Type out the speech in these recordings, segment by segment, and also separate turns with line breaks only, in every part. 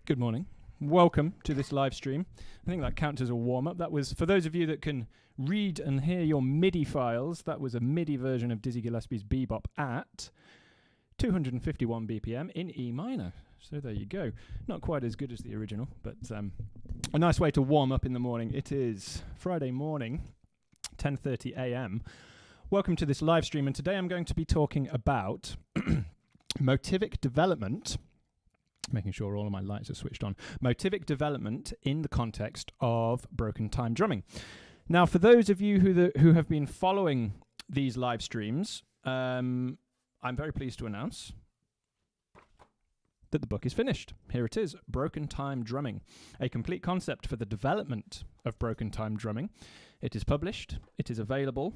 Good morning. Welcome to this live stream. I think that counts as a warm-up. That was, for those of you that can read and hear your MIDI files, that was a MIDI version of Dizzy Gillespie's Bebop at 251 BPM in E minor. So there you go. Not quite as good as the original, but a nice way to warm up in the morning. It is Friday morning, 10:30 a.m. Welcome to this live stream, and today I'm going to be talking about motivic development. Making sure all of my lights are switched on. Motivic development in the context of broken time drumming. Now, for those of you who have been following these live streams, I'm very pleased to announce that the book is finished. Here it is, Broken Time Drumming, a complete concept for the development of broken time drumming. It is published. It is available.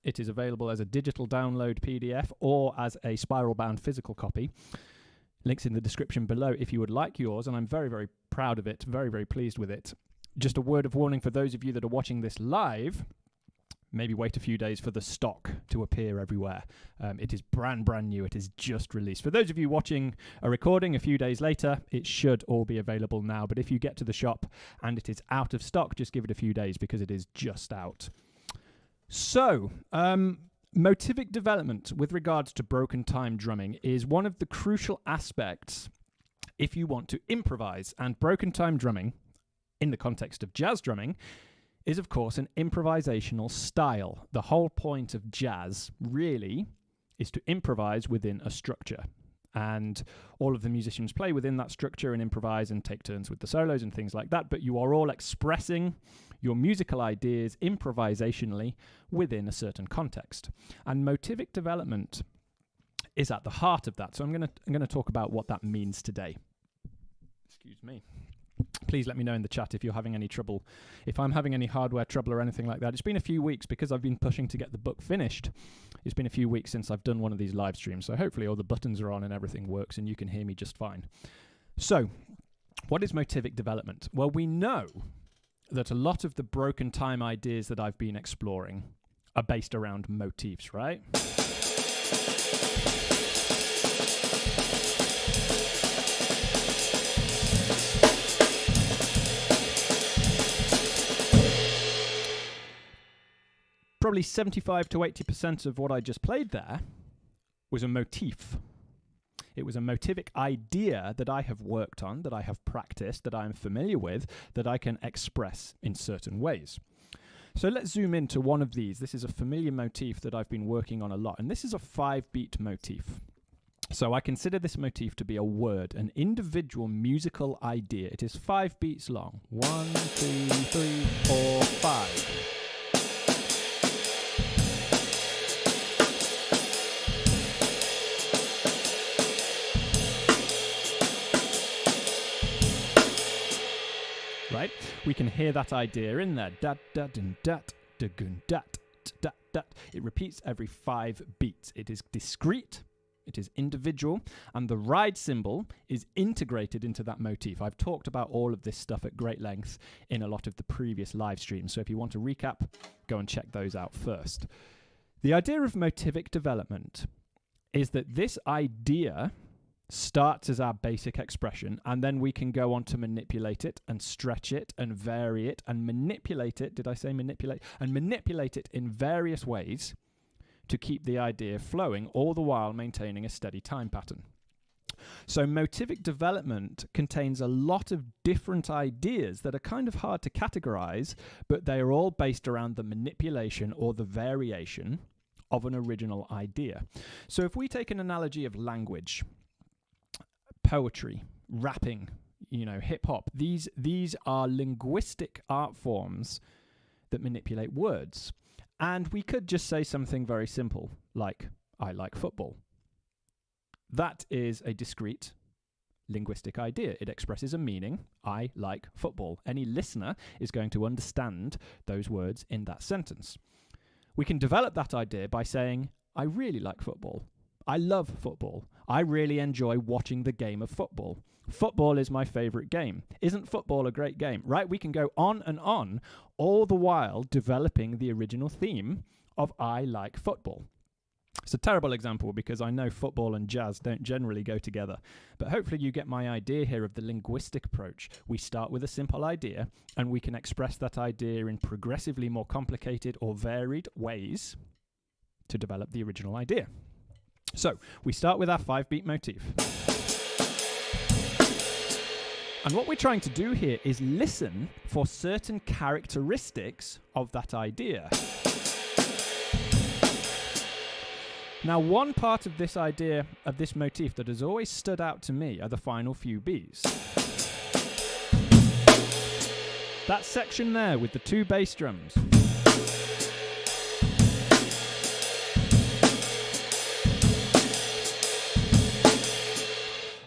It is available as a digital download PDF or as a spiral-bound physical copy. Links in the description below if you would like yours, and I'm very, very proud of it, very, very pleased with it. Just a word of warning for those of you that are watching this live, maybe wait a few days for the stock to appear everywhere. It is brand new, it is just released. For those of you watching a recording a few days later, it should all be available now, but if you get to the shop and it is out of stock, just give it a few days because it is just out. So, motivic development with regards to broken time drumming is one of the crucial aspects if you want to improvise. And broken time drumming, in the context of jazz drumming, is of course an improvisational style. The whole point of jazz really is to improvise within a structure. And all of the musicians play within that structure and improvise and take turns with the solos and things like that. But you are all expressing your musical ideas improvisationally within a certain context. And motivic development is at the heart of that. So I'm going to talk about what that means today. Excuse me. Please let me know in the chat if you're having any trouble, if I'm having any hardware trouble or anything like that. It's been a few weeks because I've been pushing to get the book finished. It's been a few weeks since I've done one of these live streams, so hopefully all the buttons are on and everything works and you can hear me just fine. So, what is motivic development? Well, we know that a lot of the broken time ideas that I've been exploring are based around motifs, right? Probably 75 to 80% of what I just played there was a motif. It was a motivic idea that I have worked on, that I have practiced, that I am familiar with, that I can express in certain ways. So let's zoom into one of these. This is a familiar motif that I've been working on a lot, and this is a 5-beat motif. So I consider this motif to be a word, an individual musical idea. It is 5 beats long. 1, 2, 3, 4, 5. Right? We can hear that idea in there. Dat, dat, dun, dat, da, gun, dat, dat, dat. It repeats every 5 beats. It is discrete, it is individual, and the ride cymbal is integrated into that motif. I've talked about all of this stuff at great length in a lot of the previous live streams, so if you want to recap, go and check those out first. The idea of motivic development is that this idea starts as our basic expression, and then we can go on to manipulate it and stretch it and vary it and manipulate it. Did I say manipulate? And manipulate it in various ways to keep the idea flowing, all the while maintaining a steady time pattern. So motivic development contains a lot of different ideas that are kind of hard to categorize, but they are all based around the manipulation or the variation of an original idea. So if we take an analogy of language, poetry, rapping, hip-hop. These are linguistic art forms that manipulate words. And we could just say something very simple, like, I like football. That is a discrete linguistic idea. It expresses a meaning, I like football. Any listener is going to understand those words in that sentence. We can develop that idea by saying, I really like football. I love football. I really enjoy watching the game of football. Football is my favorite game. Isn't football a great game? Right? We can go on and on, all the while developing the original theme of I like football. It's a terrible example because I know football and jazz don't generally go together, but hopefully you get my idea here of the linguistic approach. We start with a simple idea and we can express that idea in progressively more complicated or varied ways to develop the original idea. So we start with our 5-beat motif. And what we're trying to do here is listen for certain characteristics of that idea. Now, one part of this idea, of this motif, that has always stood out to me are the final few beats. That section there with the 2 bass drums.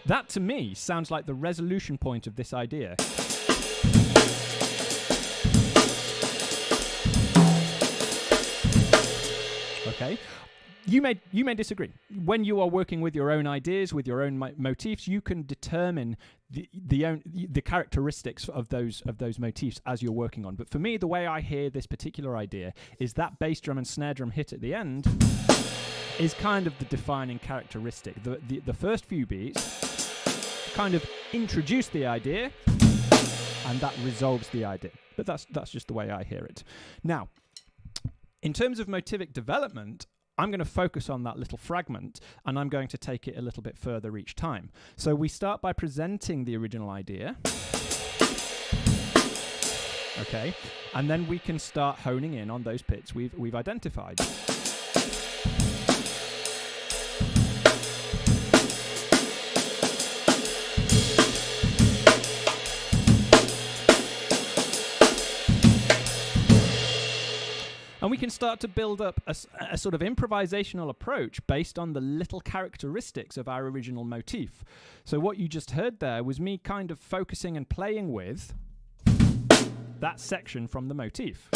That, to me, sounds like the resolution point of this idea. Okay? You may disagree. When you are working with your own ideas, with your own motifs, you can determine the characteristics of those motifs as you're working on. But for me, the way I hear this particular idea is that bass drum and snare drum hit at the end is kind of the defining characteristic. The first few beats kind of introduce the idea, and that resolves the idea. But that's just the way I hear it. Now, in terms of motivic development, I'm going to focus on that little fragment, and I'm going to take it a little bit further each time. So we start by presenting the original idea. Okay, and then we can start honing in on those bits we've identified. And we can start to build up a sort of improvisational approach based on the little characteristics of our original motif. So what you just heard there was me kind of focusing and playing with that section from the motif.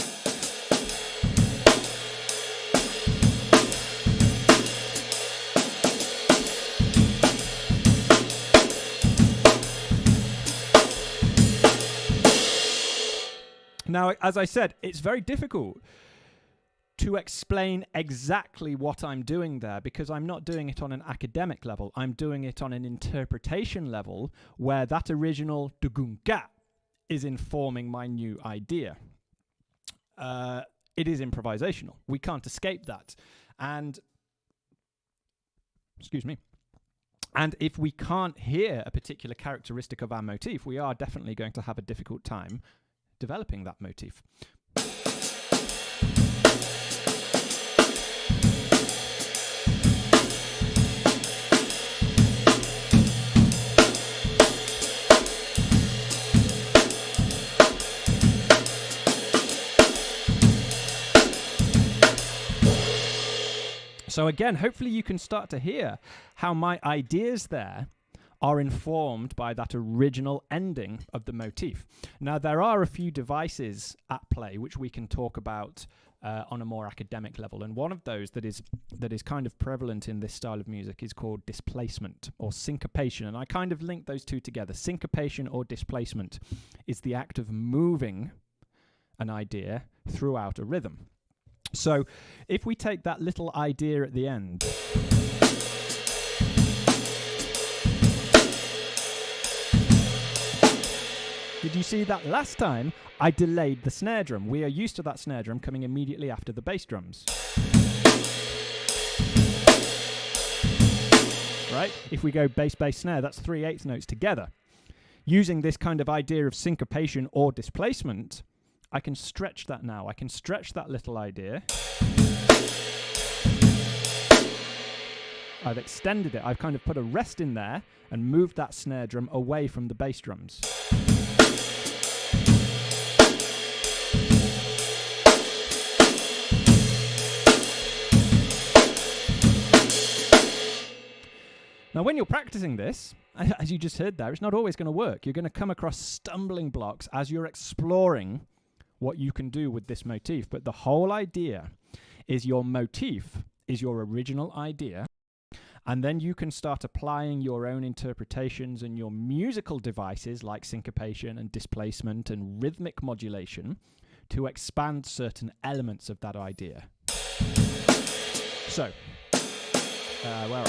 Now, as I said, it's very difficult to explain exactly what I'm doing there, because I'm not doing it on an academic level. I'm doing it on an interpretation level where that original dugunga is informing my new idea. It is improvisational. We can't escape that. And, excuse me. And if we can't hear a particular characteristic of our motif, we are definitely going to have a difficult time developing that motif. So again, hopefully you can start to hear how my ideas there are informed by that original ending of the motif. Now, there are a few devices at play which we can talk about on a more academic level, and one of those that is kind of prevalent in this style of music is called displacement or syncopation, and I kind of link those two together. Syncopation or displacement is the act of moving an idea throughout a rhythm. So if we take that little idea at the end, did you see that last time I delayed the snare drum? We are used to that snare drum coming immediately after the bass drums. Right? If we go bass, bass, snare, that's 3/8 notes together. Using this kind of idea of syncopation or displacement, I can stretch that now. I can stretch that little idea. I've extended it. I've kind of put a rest in there and moved that snare drum away from the bass drums. Now, when you're practicing this, as you just heard there, it's not always going to work. You're going to come across stumbling blocks as you're exploring what you can do with this motif. But the whole idea is your motif is your original idea, and then you can start applying your own interpretations and your musical devices like syncopation and displacement and rhythmic modulation to expand certain elements of that idea. So, Well.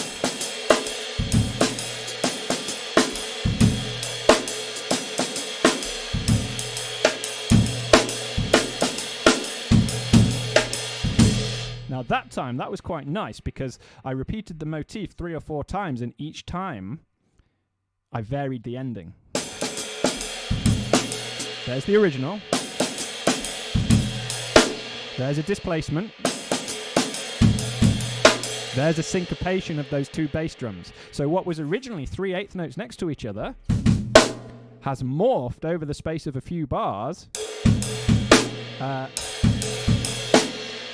Now that time, that was quite nice because I repeated the motif 3 or 4 times, and each time I varied the ending. There's the original. There's a displacement. There's a syncopation of those 2 bass drums. So what was originally 3 eighth notes next to each other has morphed over the space of a few bars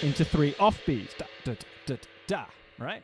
into 3 offbeats. Da, da, da, da, da, right?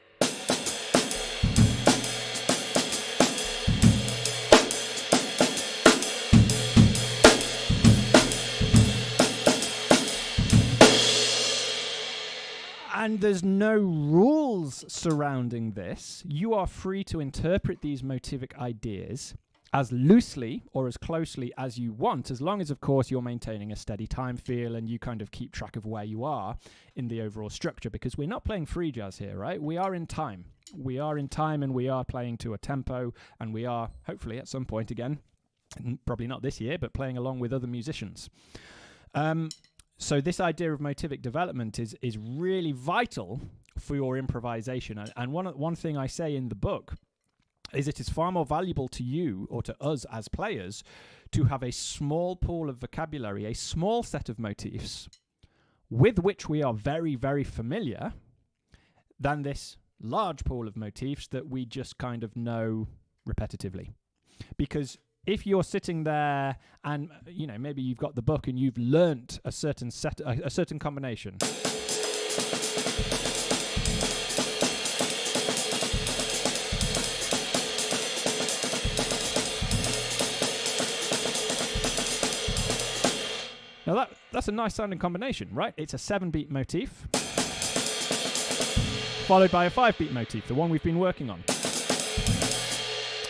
And there's no rules surrounding this. You are free to interpret these motivic ideas as loosely or as closely as you want, as long as, of course, you're maintaining a steady time feel and you kind of keep track of where you are in the overall structure, because we're not playing free jazz here, right? We are in time. We are in time, and we are playing to a tempo, and we are, hopefully, at some point again, probably not this year, but playing along with other musicians. So this idea of motivic development is really vital for your improvisation. And one thing I say in the book is it is far more valuable to you or to us as players to have a small pool of vocabulary, a small set of motifs with which we are very, very familiar, than this large pool of motifs that we just kind of know repetitively. Because if you're sitting there and, you know, maybe you've got the book and you've learnt a certain a certain combination. Now that's a nice sounding combination, right? It's a 7-beat motif followed by a 5-beat motif, the one we've been working on.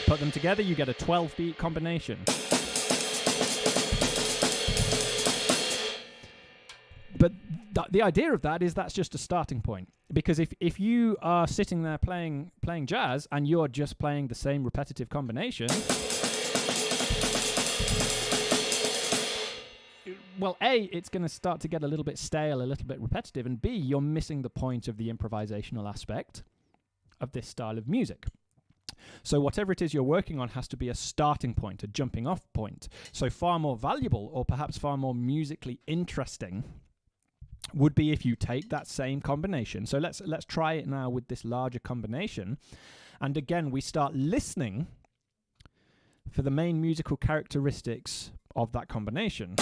Put them together, you get a 12-beat combination. But the idea of that is that's just a starting point. Because if you are sitting there playing jazz and you're just playing the same repetitive combination, well, A, it's going to start to get a little bit stale, a little bit repetitive, and B, you're missing the point of the improvisational aspect of this style of music. So whatever it is you're working on has to be a starting point, a jumping off point. So far more valuable, or perhaps far more musically interesting, would be if you take that same combination. So let's try it now with this larger combination. And again, we start listening for the main musical characteristics of that combination.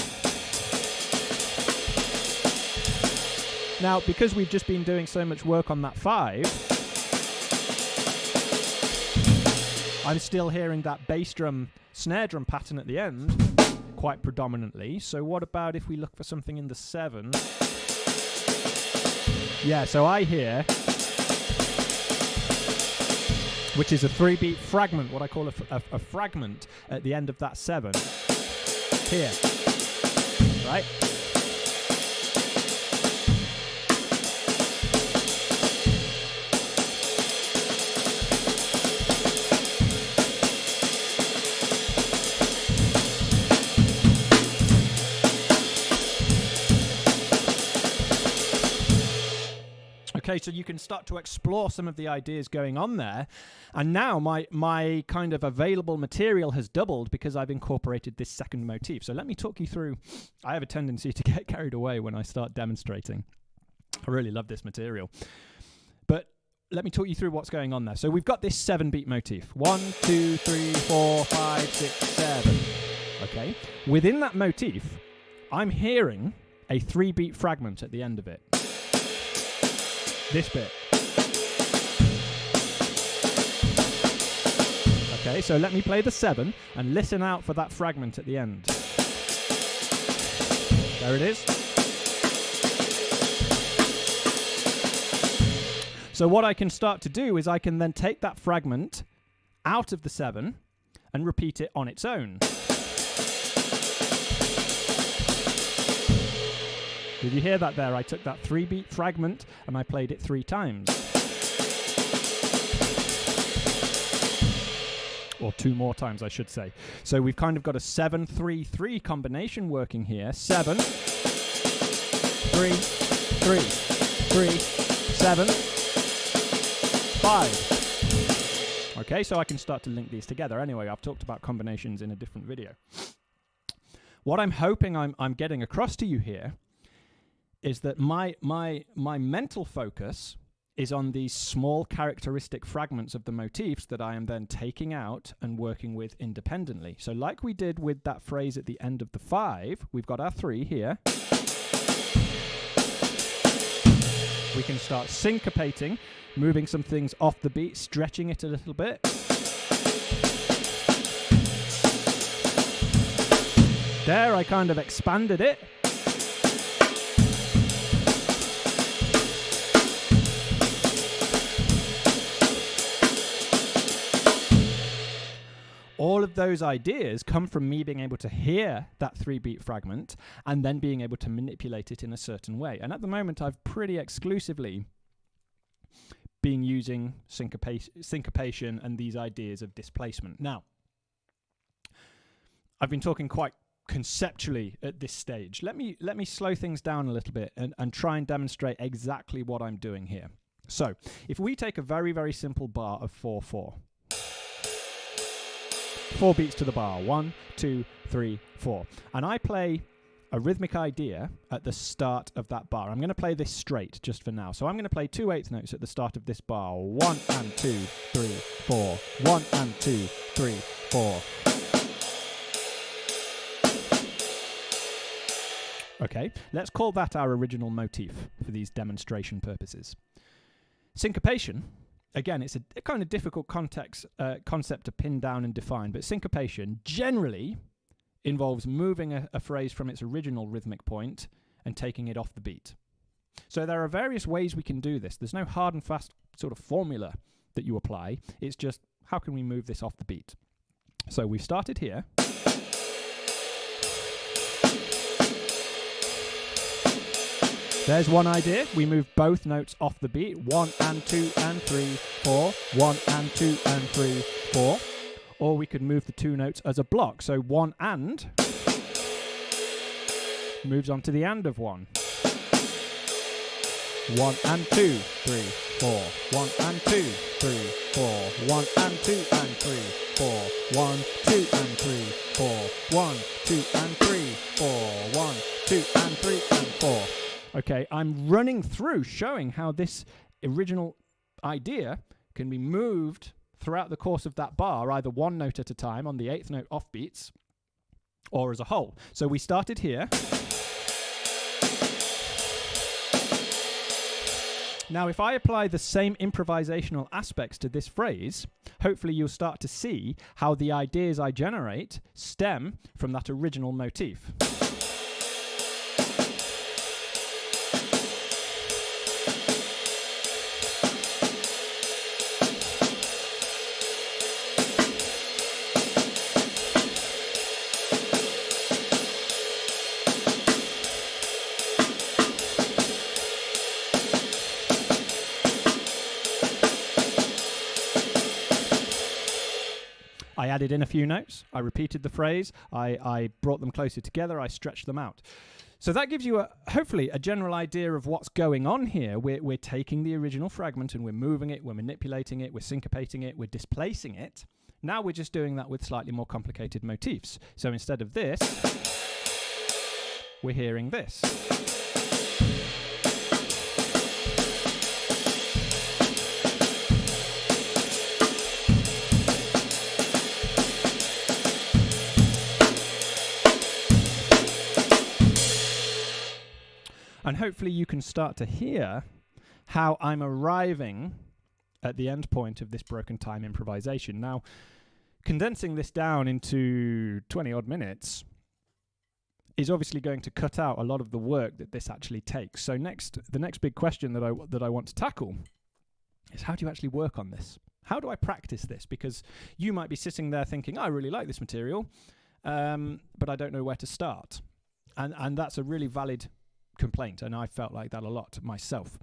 Now, because we've just been doing so much work on that 5, I'm still hearing that bass drum, snare drum pattern at the end quite predominantly. So what about if we look for something in the 7? Yeah, so I hear, which is a 3-beat fragment, what I call a fragment at the end of that 7. Here, right? Okay, so you can start to explore some of the ideas going on there. And now my kind of available material has doubled because I've incorporated this second motif. So let me talk you through. I have a tendency to get carried away when I start demonstrating. I really love this material. But let me talk you through what's going on there. So we've got this 7-beat motif. 1, 2, 3, 4, 5, 6, 7. Okay. Within that motif, I'm hearing a 3-beat fragment at the end of it. This bit. Okay, so let me play the 7 and listen out for that fragment at the end. There it is. So what I can start to do is I can then take that fragment out of the 7 and repeat it on its own. Did you hear that there? I took that 3-beat fragment and I played it 3 times. or 2 more times, I should say. So we've kind of got a 7-3-3 combination working here. 7, 3, 3, 3, 7, 5. Okay, so I can start to link these together. Anyway, I've talked about combinations in a different video. What I'm hoping I'm getting across to you here is that my mental focus is on these small characteristic fragments of the motifs that I am then taking out and working with independently. So like we did with that phrase at the end of the 5, we've got our 3 here. We can start syncopating, moving some things off the beat, stretching it a little bit. There, I kind of expanded it. All of those ideas come from me being able to hear that 3-beat fragment and then being able to manipulate it in a certain way. And at the moment, I've pretty exclusively been using syncopation and these ideas of displacement. Now, I've been talking quite conceptually at this stage. Let me slow things down a little bit and try and demonstrate exactly what I'm doing here. So, if we take a very, very simple bar of 4/4, 4 beats to the bar, 1, 2, 3, 4. And I play a rhythmic idea at the start of that bar. I'm going to play this straight just for now. So I'm going to play 2 eighth notes at the start of this bar. 1 and 2, 3, 4. 1 and 2, 3, 4. Okay, let's call that our original motif for these demonstration purposes. Syncopation. Again, it's a kind of difficult concept to pin down and define, but syncopation generally involves moving a phrase from its original rhythmic point and taking it off the beat. So there are various ways we can do this. There's no hard and fast sort of formula that you apply. It's just, how can we move this off the beat? So we've started here. There's one idea. We move both notes off the beat. 1 and 2 and 3, 4. 1 and 2 and 3, 4. Or we could move the 2 notes as a block. So 1 and moves on to the and of 1. 1 and 2, 3, 4. 1 and 2, 3, 4. 1 and 2 and 3, 4. 1, 2 and 3, 4. 1, 2 and 3, 4. 1, 2 and 3 and 4. Okay, I'm running through showing how this original idea can be moved throughout the course of that bar, either one note at a time on the 8th note offbeats, or as a whole. So we started here. Now, if I apply the same improvisational aspects to this phrase, hopefully you'll start to see how the ideas I generate stem from that original motif. I added in a few notes, I repeated the phrase, I brought them closer together, I stretched them out. So that gives you, hopefully, a general idea of what's going on here. We're taking the original fragment and we're moving it, we're manipulating it, we're syncopating it, we're displacing it. Now we're just doing that with slightly more complicated motifs. So instead of this, we're hearing this. And hopefully you can start to hear how I'm arriving at the end point of this broken time improvisation. Now, condensing this down into 20 odd minutes is obviously going to cut out a lot of the work that this actually takes. So the next big question that I want to tackle is, how do you actually work on this? How do I practice this? Because you might be sitting there thinking, I really like this material, but I don't know where to start. And that's a really valid complaint, and I felt like that a lot myself.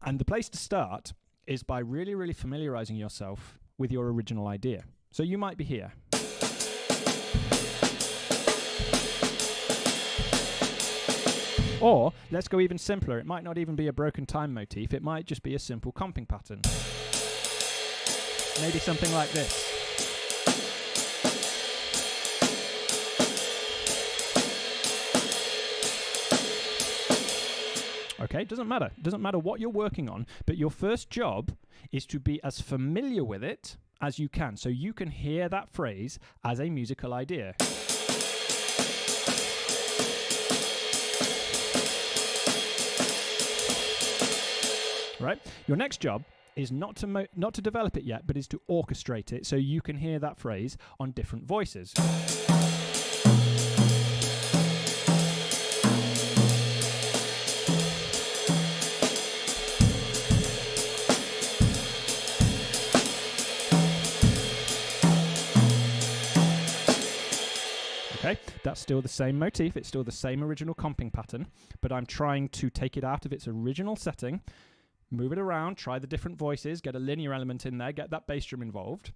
And the place to start is by really, really familiarizing yourself with your original idea. So you might be here. Or, let's go even simpler. It might not even be a broken time motif. It might just be a simple comping pattern. Maybe something like this. Okay, doesn't matter. Doesn't matter what you're working on, but your first job is to be as familiar with it as you can, so you can hear that phrase as a musical idea. Right? Your next job is not to develop it yet, but is to orchestrate it so you can hear that phrase on different voices. Okay, that's still the same motif, it's still the same original comping pattern, but I'm trying to take it out of its original setting, move it around, try the different voices, get a linear element in there, get that bass drum involved,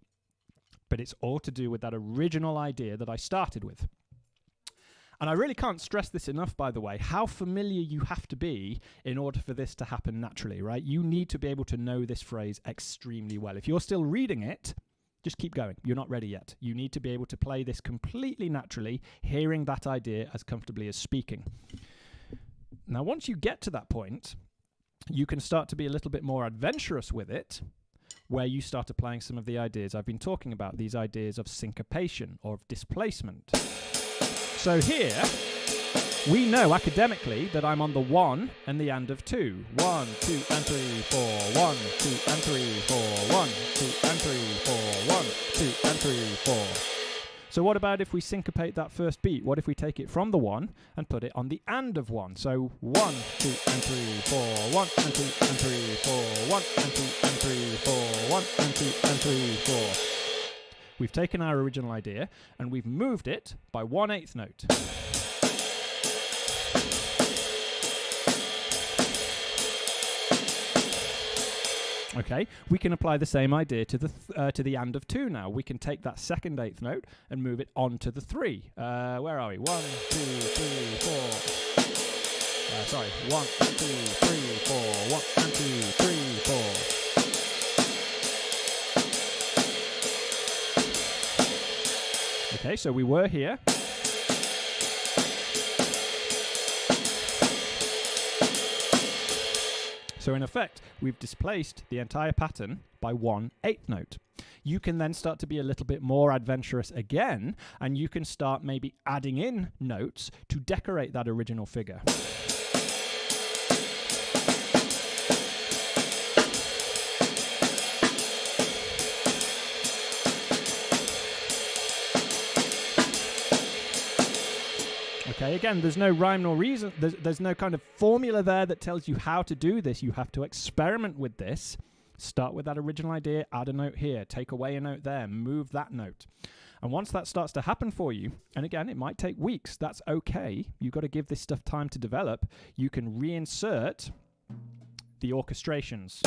but it's all to do with that original idea that I started with. And I really can't stress this enough, by the way, how familiar you have to be in order for this to happen naturally, right? You need to be able to know this phrase extremely well. If you're still reading it, just keep going. You're not ready yet. You need to be able to play this completely naturally, hearing that idea as comfortably as speaking. Now, once you get to that point, you can start to be a little bit more adventurous with it, where you start applying some of the ideas I've been talking about, these ideas of syncopation or of displacement. So here, we know academically that I'm on the 1 and the and of 2. 1, 2, and 3, 4. 1, 2, and 3, 4. 1, 2, and 3, 4. 1, 2, and 3, 4. So what about if we syncopate that first beat? What if we take it from the 1 and put it on the and of 1? So 1, 2, and 3, 4. 1, and 2, and 3, 4. 1, and 2, and 3, 4. 1, and 2, and 3, 4. We've taken our original idea and we've moved it by 1/8 note. Okay, we can apply the same idea to the and of 2 now. We can take that second 8th note and move it on to the 3. Where are we? 1, 2, 3, 4. Sorry, 1, 2, 3, 4. 1, 2, 3, 4. Okay, so we were here. So in effect, we've displaced the entire pattern by 1/8 note. You can then start to be a little bit more adventurous again, and you can start maybe adding in notes to decorate that original figure. Okay, again, there's no rhyme nor reason. There's no kind of formula there that tells you how to do this. You have to experiment with this. Start with that original idea, add a note here, take away a note there, move that note. And once that starts to happen for you, and again, it might take weeks, that's okay. You've got to give this stuff time to develop. You can reinsert the orchestrations.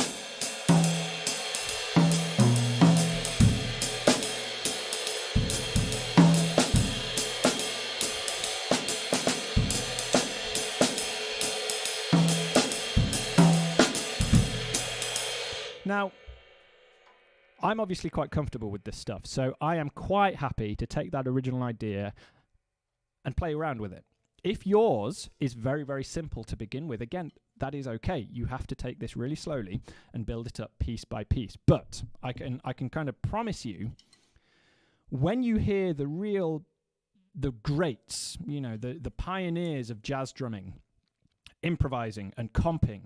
Now, I'm obviously quite comfortable with this stuff, so I am quite happy to take that original idea and play around with it. If yours is very, very simple to begin with, again, that is okay. You have to take this really slowly and build it up piece by piece. But I can kind of promise you, when you hear the greats, you know, the pioneers of jazz drumming, improvising and comping,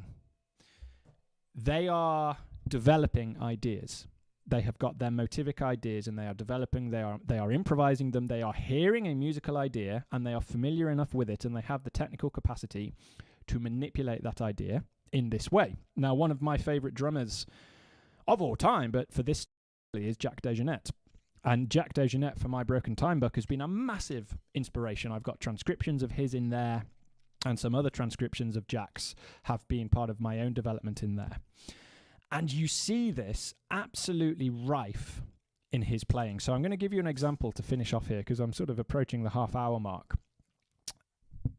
they are developing ideas. They have got their motivic ideas and they are developing, they are improvising them, they are hearing a musical idea and they are familiar enough with it and they have the technical capacity to manipulate that idea in this way. Now, one of my favorite drummers of all time, but for this is Jack DeJohnette. And Jack DeJohnette for my Broken Time book has been a massive inspiration. I've got transcriptions of his in there and some other transcriptions of Jack's have been part of my own development in there. And you see this absolutely rife in his playing. So I'm going to give you an example to finish off here, because I'm sort of approaching the half-hour mark.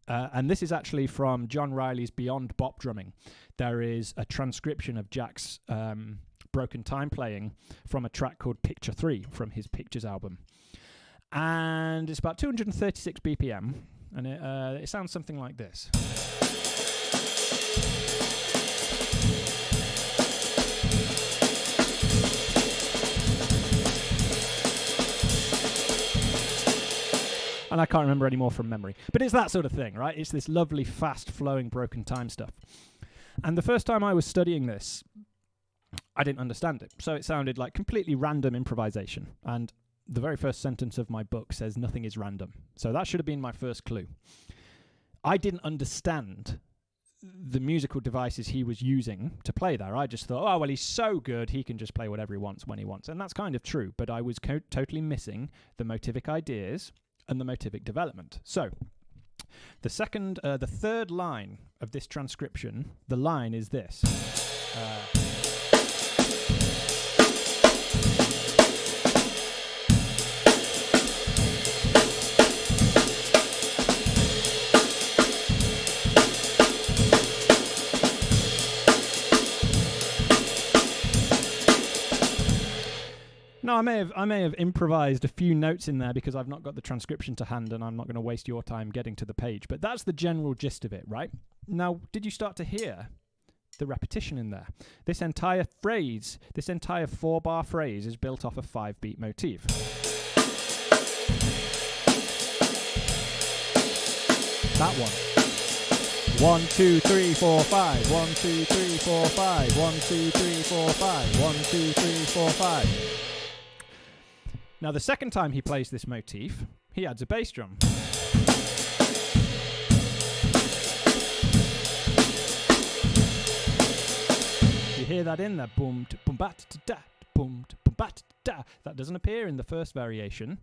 And this is actually from John Riley's Beyond Bop Drumming. There is a transcription of Jack's broken time playing from a track called Picture 3 from his Pictures album. And it's about 236 BPM, and it sounds something like this. And I can't remember any more from memory. But it's that sort of thing, right? It's this lovely, fast-flowing, broken time stuff. And the first time I was studying this, I didn't understand it. So it sounded like completely random improvisation. And the very first sentence of my book says nothing is random. So that should have been my first clue. I didn't understand the musical devices he was using to play there. I just thought, oh, well, he's so good, he can just play whatever he wants when he wants. And that's kind of true. But I was totally missing the motivic ideas and the motivic development. So the third line of this transcription, the line is this. No, I may have improvised a few notes in there because I've not got the transcription to hand and I'm not going to waste your time getting to the page. But that's the general gist of it, right? Now, did you start to hear the repetition in there? This entire phrase, this entire 4-bar phrase is built off a 5-beat motif. That one. 1, 2, 3, 4, 5. 1, 2, 3, 4, 5. 1, 2, 3, 4, 5. 1, 2, 3, 4, 5. Now, the second time he plays this motif, he adds a bass drum. You hear that in there? Boom, boom, bat, da, boom, boom, bat, da. That doesn't appear in the first variation.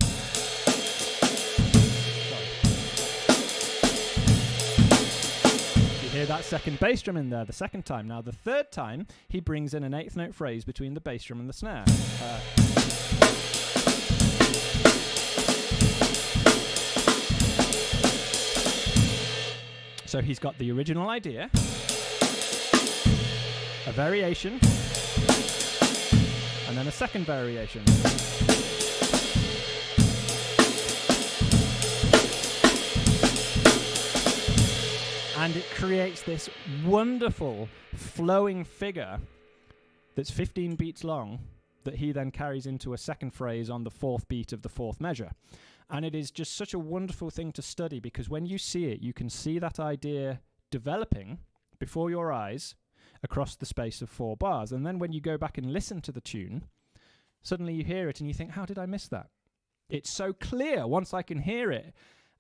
You hear that second bass drum in there the second time. Now, the third time, he brings in an 8th note phrase between the bass drum and the snare. So he's got the original idea, a variation, and then a second variation. And it creates this wonderful flowing figure that's 15 beats long that he then carries into a second phrase on the 4th beat of the 4th measure. And it is just such a wonderful thing to study, because when you see it, you can see that idea developing before your eyes across the space of 4 bars. And then when you go back and listen to the tune, suddenly you hear it and you think, how did I miss that? It's so clear once I can hear it.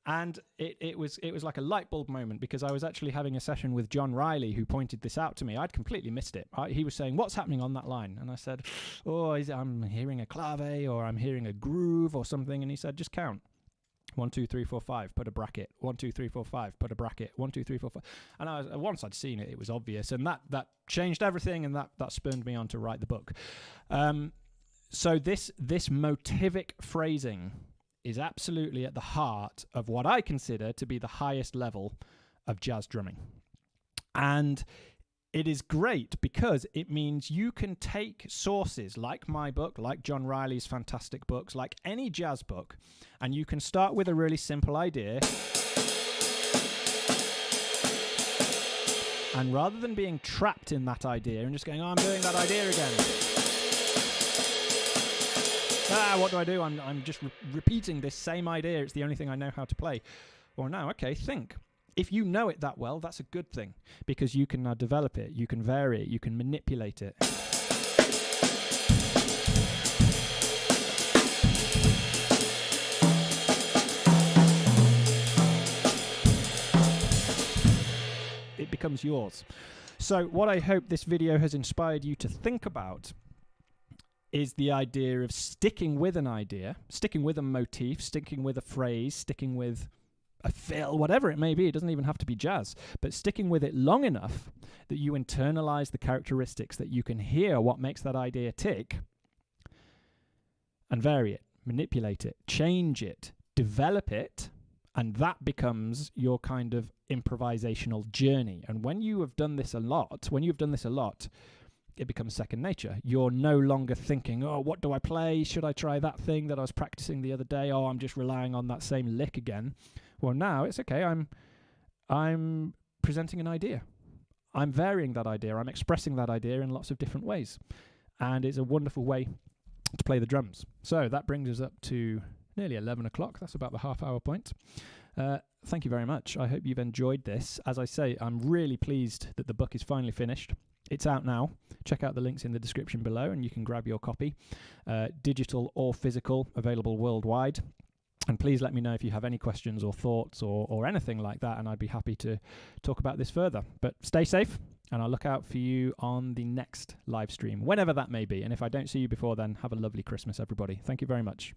And it was like a light bulb moment, because I was actually having a session with John Riley, who pointed this out to me. I'd completely missed it. He was saying, what's happening on that line? And I said, I'm hearing a clave, or I'm hearing a groove or something. And he said, just count. 1, 2, 3, 4, 5, put a bracket. 1, 2, 3, 4, 5, put a bracket. 1, 2, 3, 4, 5. And once I'd seen it, it was obvious. And that changed everything, and that spurred me on to write the book. So this motivic phrasing is absolutely at the heart of what I consider to be the highest level of jazz drumming. And it is great because it means you can take sources like my book, like John Riley's fantastic books, like any jazz book, and you can start with a really simple idea. And rather than being trapped in that idea and just going, I'm doing that idea again. What do? I'm just repeating this same idea. It's the only thing I know how to play. Or no, okay, think. If you know it that well, that's a good thing, because you can now develop it, you can vary it, you can manipulate it. It becomes yours. So what I hope this video has inspired you to think about is the idea of sticking with an idea, sticking with a motif, sticking with a phrase, sticking with a fill, whatever it may be. It doesn't even have to be jazz, but sticking with it long enough that you internalize the characteristics, that you can hear what makes that idea tick, and vary it, manipulate it, change it, develop it, and that becomes your kind of improvisational journey. And when you have done this a lot, it becomes second nature. You're no longer thinking, oh, what do I play? Should I try that thing that I was practicing the other day? Oh, I'm just relying on that same lick again. Well, now it's okay. I'm presenting an idea. I'm varying that idea. I'm expressing that idea in lots of different ways. And it's a wonderful way to play the drums. So that brings us up to nearly 11 o'clock. That's about the half-hour point. Thank you very much. I hope you've enjoyed this. As I say, I'm really pleased that the book is finally finished. It's out now. Check out the links in the description below and you can grab your copy. Digital or physical, available worldwide. And please let me know if you have any questions or thoughts or anything like that, and I'd be happy to talk about this further. But stay safe, and I'll look out for you on the next live stream, whenever that may be. And if I don't see you before then, have a lovely Christmas, everybody. Thank you very much.